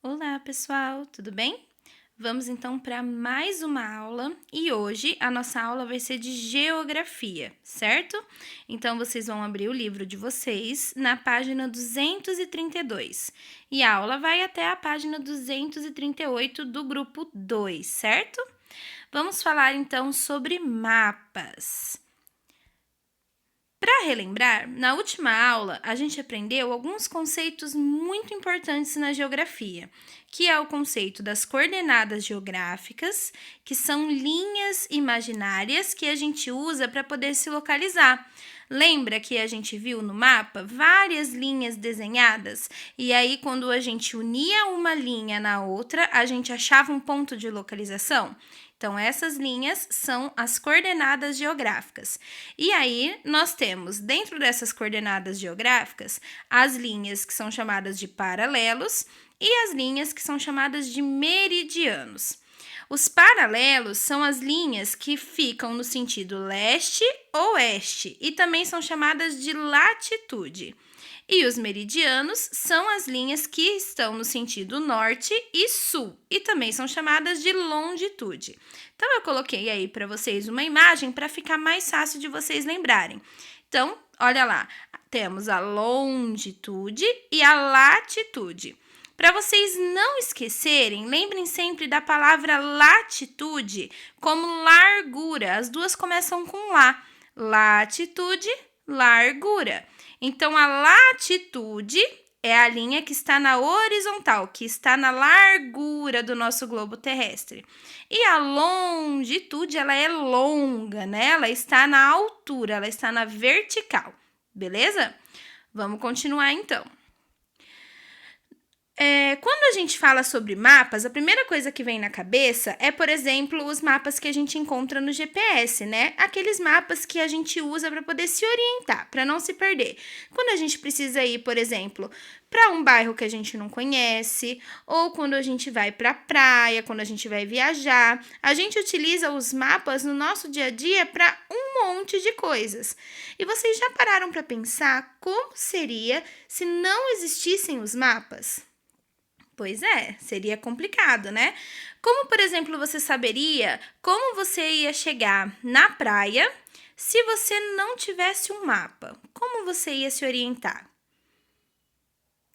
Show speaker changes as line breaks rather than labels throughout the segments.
Olá, pessoal, tudo bem? Vamos então para mais uma aula e hoje a nossa aula vai ser de geografia, certo? Então vocês vão abrir o livro de vocês na página 232 e a aula vai até a página 238 do grupo 2, certo? Vamos falar então sobre mapas. Para relembrar, na última aula a gente aprendeu alguns conceitos muito importantes na geografia, que é o conceito das coordenadas geográficas, que são linhas imaginárias que a gente usa para poder se localizar. Lembra que a gente viu no mapa várias linhas desenhadas? E aí, quando a gente unia uma linha na outra, a gente achava um ponto de localização? Então, essas linhas são as coordenadas geográficas. E aí, nós temos, dentro dessas coordenadas geográficas, as linhas que são chamadas de paralelos e as linhas que são chamadas de meridianos. Os paralelos são as linhas que ficam no sentido leste-oeste e também são chamadas de latitude. E os meridianos são as linhas que estão no sentido norte e sul e também são chamadas de longitude. Então, eu coloquei aí para vocês uma imagem para ficar mais fácil de vocês lembrarem. Então, olha lá, temos a longitude e a latitude. Para vocês não esquecerem, lembrem sempre da palavra latitude como largura. As duas começam com lá. Latitude, largura. Então, a latitude é a linha que está na horizontal, que está na largura do nosso globo terrestre. E a longitude, ela é longa, né? Ela está na altura, ela está na vertical. Beleza? Vamos continuar então. Quando a gente fala sobre mapas, a primeira coisa que vem na cabeça é, por exemplo, os mapas que a gente encontra no GPS, né? Aqueles mapas que a gente usa para poder se orientar, para não se perder. Quando a gente precisa ir, por exemplo, para um bairro que a gente não conhece, ou quando a gente vai para a praia, quando a gente vai viajar, a gente utiliza os mapas no nosso dia a dia para um monte de coisas. E vocês já pararam para pensar como seria se não existissem os mapas? Pois é, seria complicado, né? Como, por exemplo, você saberia como você ia chegar na praia se você não tivesse um mapa? Como você ia se orientar?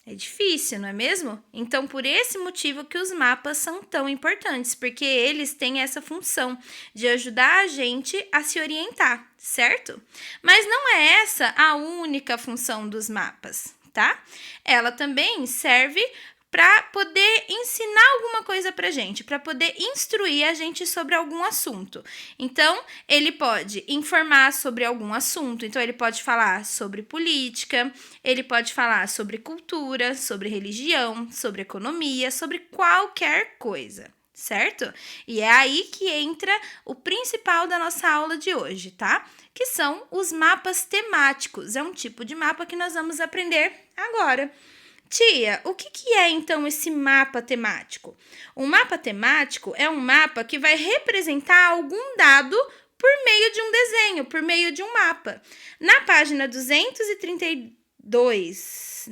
É difícil, não é mesmo? Então, por esse motivo que os mapas são tão importantes, porque eles têm essa função de ajudar a gente a se orientar, certo? Mas não é essa a única função dos mapas, tá? Ela também serve para poder ensinar alguma coisa para gente, para poder instruir a gente sobre algum assunto. Então, ele pode informar sobre algum assunto. Então, ele pode falar sobre política, ele pode falar sobre cultura, sobre religião, sobre economia, sobre qualquer coisa, certo? E é aí que entra o principal da nossa aula de hoje, tá? Que são os mapas temáticos. É um tipo de mapa que nós vamos aprender agora. Tia, o que é então esse mapa temático? Um mapa temático é um mapa que vai representar algum dado por meio de um desenho, por meio de um mapa. Na página 232,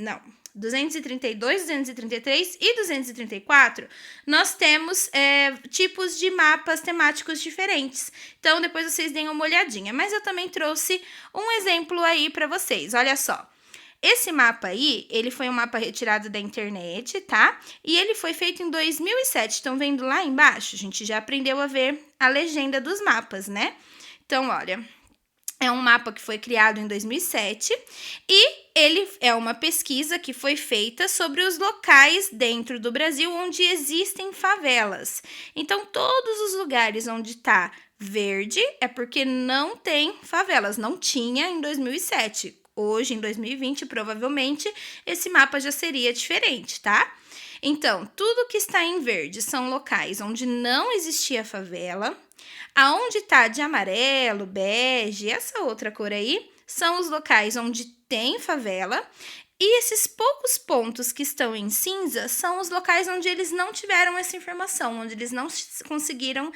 233 e 234, nós temos tipos de mapas temáticos diferentes. Então, depois vocês deem uma olhadinha. Mas eu também trouxe um exemplo aí para vocês. Olha só. Esse mapa aí, ele foi um mapa retirado da internet, tá? E ele foi feito em 2007. Estão vendo lá embaixo? A gente já aprendeu a ver a legenda dos mapas, né? Então, olha, é um mapa que foi criado em 2007 e ele é uma pesquisa que foi feita sobre os locais dentro do Brasil onde existem favelas. Então, todos os lugares onde está verde é porque não tem favelas, não tinha em 2007. Hoje, em 2020, provavelmente, esse mapa já seria diferente, tá? Então, tudo que está em verde são locais onde não existia favela. Aonde está de amarelo, bege, essa outra cor aí, são os locais onde tem favela. E esses poucos pontos que estão em cinza são os locais onde eles não tiveram essa informação, onde eles não conseguiram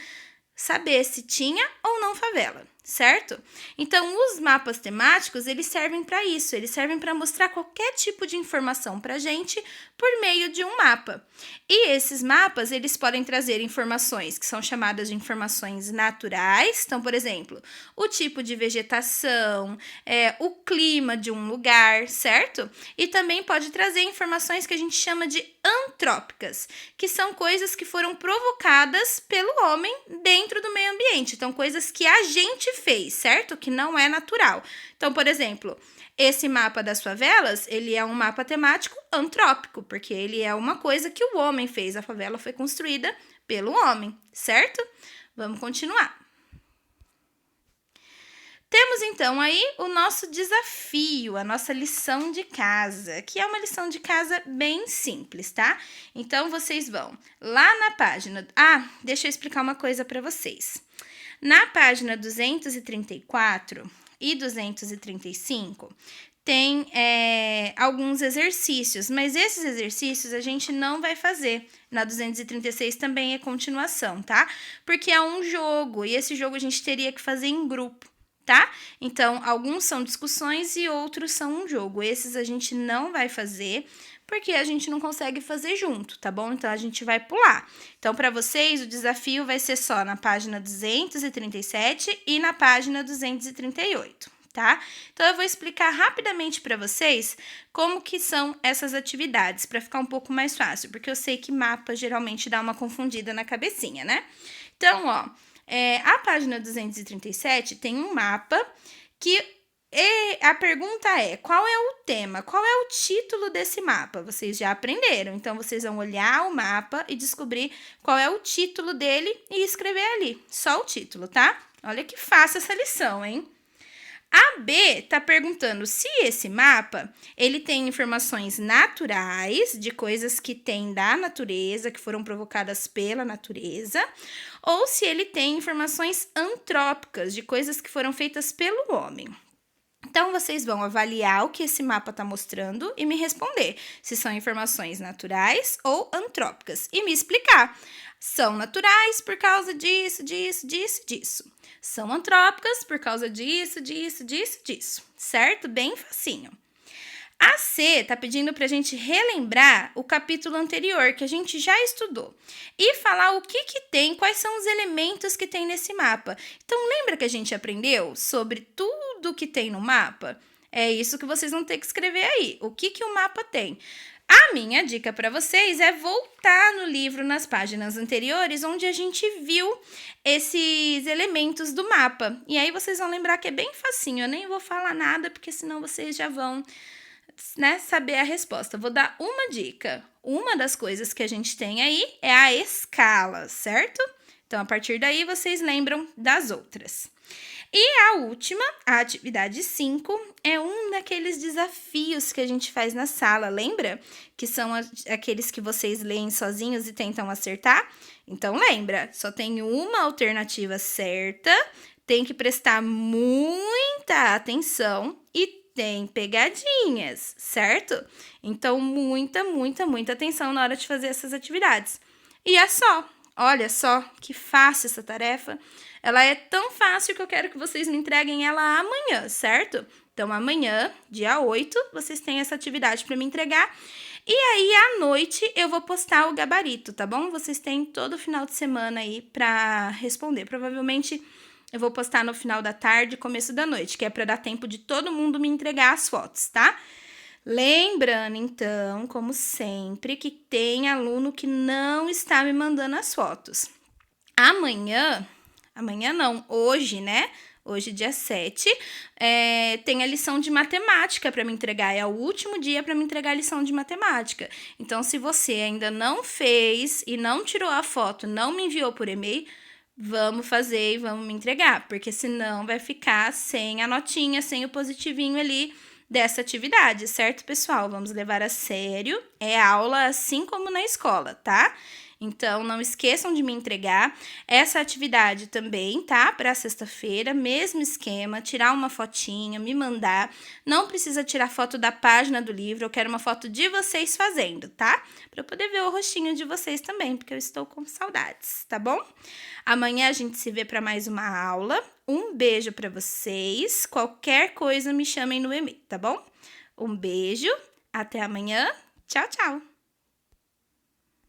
saber se tinha ou não favela, certo? Então, os mapas temáticos, eles servem para isso, eles servem para mostrar qualquer tipo de informação para a gente por meio de um mapa. E esses mapas, eles podem trazer informações que são chamadas de informações naturais, então, por exemplo, o tipo de vegetação, o clima de um lugar, certo? E também pode trazer informações que a gente chama de antrópicas, que são coisas que foram provocadas pelo homem dentro do meio ambiente. Então, coisas que a gente fez, certo? Que não é natural. Então, por exemplo, esse mapa das favelas, ele é um mapa temático antrópico, porque ele é uma coisa que o homem fez. A favela foi construída pelo homem, certo? Vamos continuar. Temos então aí o nosso desafio, a nossa lição de casa, que é uma lição de casa bem simples, tá? Então, vocês vão lá na página... deixa eu explicar uma coisa para vocês. Na página 234 e 235, tem alguns exercícios, mas esses exercícios a gente não vai fazer. Na 236 também é continuação, tá? Porque é um jogo, e esse jogo a gente teria que fazer em grupo, tá? Então, alguns são discussões e outros são um jogo. Esses a gente não vai fazer, porque a gente não consegue fazer junto, tá bom? Então, a gente vai pular. Então, para vocês, o desafio vai ser só na página 237 e na página 238, tá? Então, eu vou explicar rapidamente para vocês como que são essas atividades, para ficar um pouco mais fácil, porque eu sei que mapa geralmente dá uma confundida na cabecinha, né? Então, ó, a página 237 tem um mapa que a pergunta é, qual é o tema? Qual é o título desse mapa? Vocês já aprenderam, então vocês vão olhar o mapa e descobrir qual é o título dele e escrever ali, só o título, tá? Olha que fácil essa lição, hein? A B tá perguntando se esse mapa, ele tem informações naturais, de coisas que tem da natureza, que foram provocadas pela natureza, ou se ele tem informações antrópicas, de coisas que foram feitas pelo homem. Então, vocês vão avaliar o que esse mapa está mostrando e me responder se são informações naturais ou antrópicas. E me explicar. São naturais por causa disso, disso, disso, disso. São antrópicas por causa disso, disso, disso, disso. Certo? Bem facinho. A C está pedindo para a gente relembrar o capítulo anterior, que a gente já estudou, e falar o que tem, quais são os elementos que tem nesse mapa. Então, lembra que a gente aprendeu sobre tudo que tem no mapa? É isso que vocês vão ter que escrever aí, o que o mapa tem. A minha dica para vocês é voltar no livro nas páginas anteriores, onde a gente viu esses elementos do mapa. E aí vocês vão lembrar que é bem facinho, eu nem vou falar nada, porque senão vocês já vão... saber a resposta. Vou dar uma dica. Uma das coisas que a gente tem aí é a escala, certo? Então, a partir daí, vocês lembram das outras. E a última, a atividade 5, é um daqueles desafios que a gente faz na sala, lembra? Que são aqueles que vocês leem sozinhos e tentam acertar. Então, lembra, só tem uma alternativa certa, tem que prestar muita atenção e tem pegadinhas, certo? Então, muita atenção na hora de fazer essas atividades. E é só, olha só que fácil essa tarefa. Ela é tão fácil que eu quero que vocês me entreguem ela amanhã, certo? Então, amanhã, dia 8, vocês têm essa atividade para me entregar. E aí, à noite, eu vou postar o gabarito, tá bom? Vocês têm todo o final de semana aí para responder. Provavelmente... eu vou postar no final da tarde, começo da noite, que é para dar tempo de todo mundo me entregar as fotos, tá? Lembrando, então, como sempre, que tem aluno que não está me mandando as fotos. Amanhã não, hoje, né? Hoje, dia 7, tem a lição de matemática para me entregar. É o último dia para me entregar a lição de matemática. Então, se você ainda não fez e não tirou a foto, não me enviou por e-mail, vamos fazer e vamos me entregar, porque senão vai ficar sem a notinha, sem o positivinho ali dessa atividade, certo, pessoal? Vamos levar a sério, é aula assim como na escola, tá? Então, não esqueçam de me entregar essa atividade também, tá? Para sexta-feira, mesmo esquema, tirar uma fotinha, me mandar. Não precisa tirar foto da página do livro, eu quero uma foto de vocês fazendo, tá? Para eu poder ver o rostinho de vocês também, porque eu estou com saudades, tá bom? Amanhã a gente se vê para mais uma aula. Um beijo para vocês. Qualquer coisa me chamem no e-mail, tá bom? Um beijo, até amanhã. Tchau, tchau!